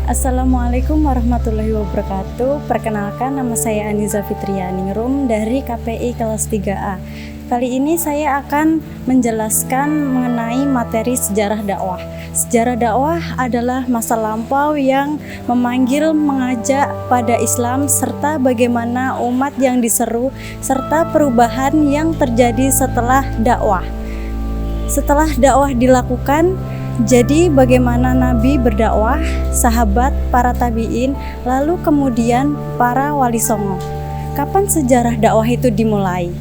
Assalamualaikum warahmatullahi wabarakatuh. Perkenalkan, nama saya Aniza Fitrianingrum dari KPI kelas 3A. Kali ini saya akan menjelaskan mengenai materi sejarah dakwah. Sejarah dakwah adalah masa lampau yang memanggil, mengajak pada Islam, serta bagaimana umat yang diseru, serta perubahan yang terjadi setelah dakwah. Setelah dakwah dilakukan, jadi bagaimana Nabi berdakwah, sahabat, para tabi'in, lalu kemudian para wali songo. Kapan sejarah dakwah itu dimulai?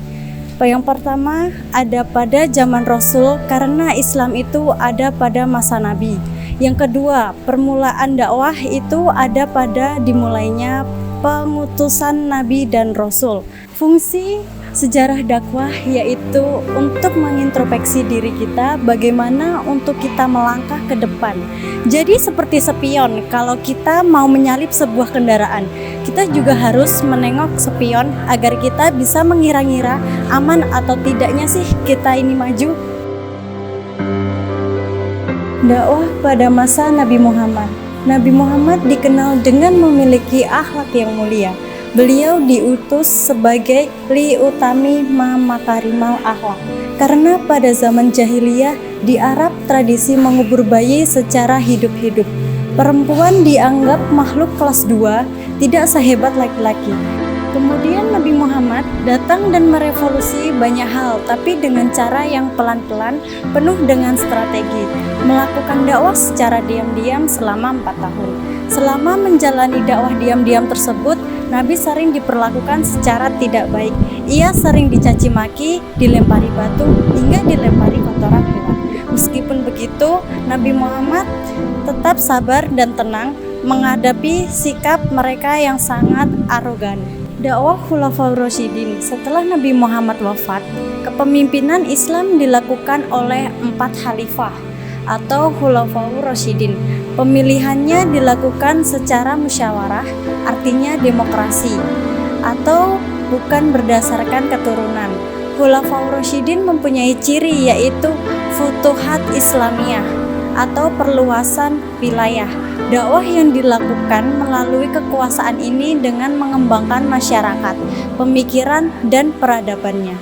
Yang pertama ada pada zaman Rasul, karena Islam itu ada pada masa Nabi. Yang kedua, permulaan dakwah itu ada pada dimulainya pengutusan Nabi dan Rasul. Fungsi sejarah dakwah yaitu untuk mengintrospeksi diri kita, bagaimana untuk kita melangkah ke depan. Jadi seperti spion, kalau kita mau menyalip sebuah kendaraan, kita juga harus menengok spion agar kita bisa mengira-ngira aman atau tidaknya sih kita ini maju. Dakwah pada masa Nabi Muhammad. Nabi Muhammad dikenal dengan memiliki akhlak yang mulia. Beliau diutus sebagai liutami makarimal akhlak. Karena pada zaman jahiliyah di Arab tradisi mengubur bayi secara hidup-hidup. Perempuan dianggap makhluk kelas 2, tidak sehebat laki-laki. Kemudian Nabi Muhammad datang dan merevolusi banyak hal, tapi dengan cara yang pelan-pelan, penuh dengan strategi. Melakukan dakwah secara diam-diam selama 4 tahun. Selama menjalani dakwah diam-diam tersebut, Nabi sering diperlakukan secara tidak baik. Ia sering dicaci maki, dilempari batu, hingga dilempari kotoran hewan. Meskipun begitu, Nabi Muhammad tetap sabar dan tenang menghadapi sikap mereka yang sangat arogan. Dakwah Khulafaur Rasyidin. Setelah Nabi Muhammad wafat, kepemimpinan Islam dilakukan oleh 4 khalifah atau Khulafaur Rasyidin. Pemilihannya dilakukan secara musyawarah, artinya demokrasi, atau bukan berdasarkan keturunan. Khulafaur Rasyidin mempunyai ciri yaitu futuhat Islamiyah atau perluasan wilayah. Dakwah yang dilakukan melalui kekuasaan ini dengan mengembangkan masyarakat, pemikiran, dan peradabannya.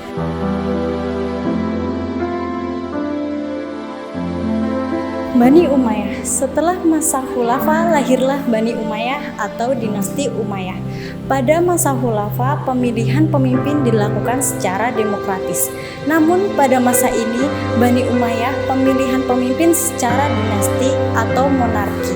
Bani Umayyah. Setelah masa Khulafa, lahirlah Bani Umayyah atau dinasti Umayyah. Pada masa Khulafa, pemilihan pemimpin dilakukan secara demokratis. Namun pada masa ini, Bani Umayyah pemilihan pemimpin secara dinasti atau monarki.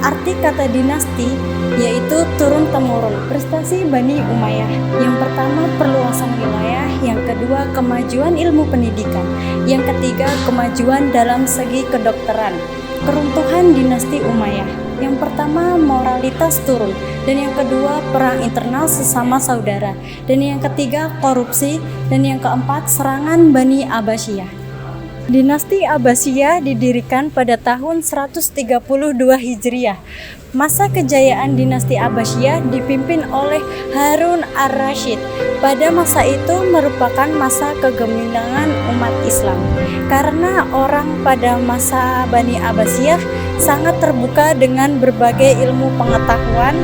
Arti kata dinasti yaitu turun-temurun. Prestasi Bani Umayyah: yang pertama, perluasan wilayah; yang kedua, kemajuan ilmu pendidikan; yang ketiga, kemajuan dalam segi kedokteran. Keruntuhan dinasti Umayyah: yang pertama, moralitas turun; dan yang kedua, perang internal sesama saudara; dan yang ketiga, korupsi; dan yang keempat, serangan Bani Abbasiyah. Dinasti Abbasiyah didirikan pada tahun 132 Hijriah. Masa kejayaan dinasti Abbasiyah dipimpin oleh Harun ar-Rasyid. Pada masa itu merupakan masa kegemilangan umat Islam. Karena orang pada masa Bani Abbasiyah sangat terbuka dengan berbagai ilmu pengetahuan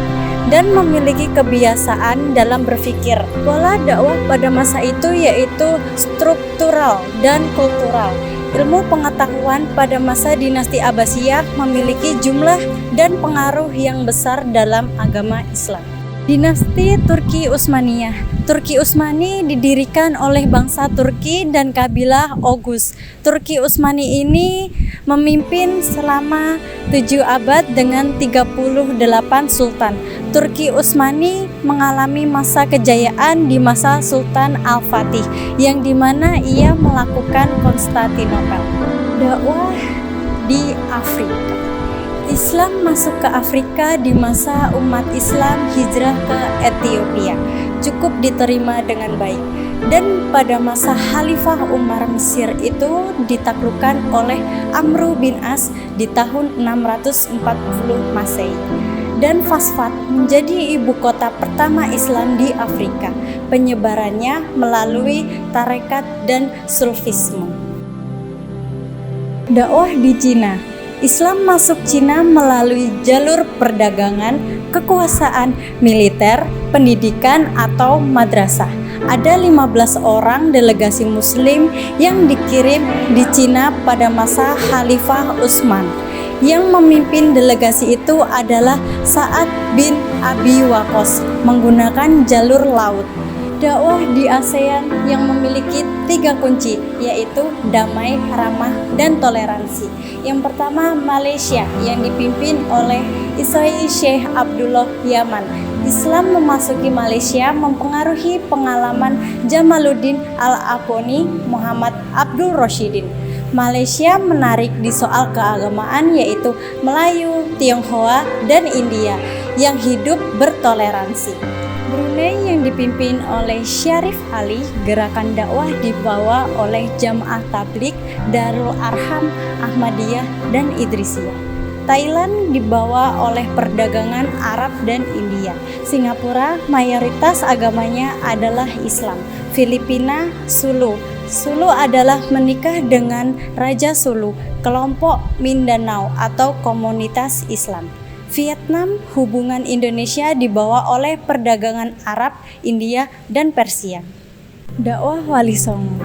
dan memiliki kebiasaan dalam berpikir. Pola dakwah pada masa itu yaitu struktural dan kultural. Ilmu pengetahuan pada masa dinasti Abbasiyah memiliki jumlah dan pengaruh yang besar dalam agama Islam. Dinasti Turki Utsmaniyah. Turki Utsmani didirikan oleh bangsa Turki dan kabilah Oghuz. Turki Utsmani ini memimpin selama 7 abad dengan 38 sultan. Turki Utsmani mengalami masa kejayaan di masa Sultan Al-Fatih, yang dimana ia melakukan Konstantinopel. Dakwah di Afrika. Islam masuk ke Afrika di masa umat Islam hijrah ke Ethiopia, cukup diterima dengan baik. Dan pada masa Khalifah Umar Mesir itu ditaklukkan oleh Amr bin As di tahun 640 Masehi. Dan Fasfat menjadi ibu kota pertama Islam di Afrika. Penyebarannya melalui tarekat dan Sufisme. Dakwah di Cina. Islam masuk Cina melalui jalur perdagangan, kekuasaan, militer, pendidikan, atau madrasah. Ada 15 orang delegasi muslim yang dikirim di Cina pada masa Khalifah Utsman. Yang memimpin delegasi itu adalah Sa'ad bin Abi Waqqas menggunakan jalur laut. Dakwah di ASEAN yang memiliki 3 kunci, yaitu damai, ramah, dan toleransi. Yang pertama, Malaysia yang dipimpin oleh Isai Syekh Abdullah Yaman. Islam memasuki Malaysia mempengaruhi pengalaman Jamaluddin Al-Afghani, Muhammad Abdul Rashidin. Malaysia menarik di soal keagamaan, yaitu Melayu, Tionghoa, dan India yang hidup bertoleransi. Brunei yang dipimpin oleh Syarif Ali, gerakan dakwah dibawa oleh Jamaah Tabligh, Darul Arham, Ahmadiyah, dan Idrisiyah. Thailand dibawa oleh perdagangan Arab dan India. Singapura mayoritas agamanya adalah Islam. Filipina, Sulu. Sulu adalah menikah dengan Raja Sulu, kelompok Mindanao atau komunitas Islam. Vietnam, hubungan Indonesia dibawa oleh perdagangan Arab, India, dan Persia. Dakwah Wali Songo.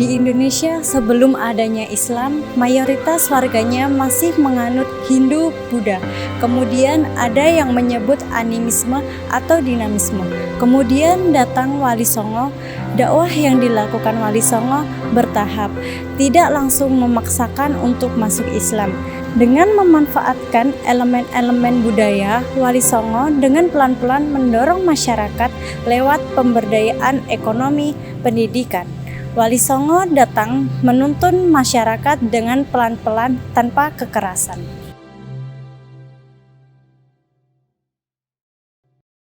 Di Indonesia sebelum adanya Islam, mayoritas warganya masih menganut Hindu Buddha. Kemudian ada yang menyebut animisme atau dinamisme. Kemudian datang Wali Songo. Dakwah yang dilakukan Wali Songo bertahap, tidak langsung memaksakan untuk masuk Islam. Dengan memanfaatkan elemen-elemen budaya, Wali Songo dengan pelan-pelan mendorong masyarakat lewat pemberdayaan ekonomi, pendidikan. Wali Songo datang menuntun masyarakat dengan pelan-pelan tanpa kekerasan.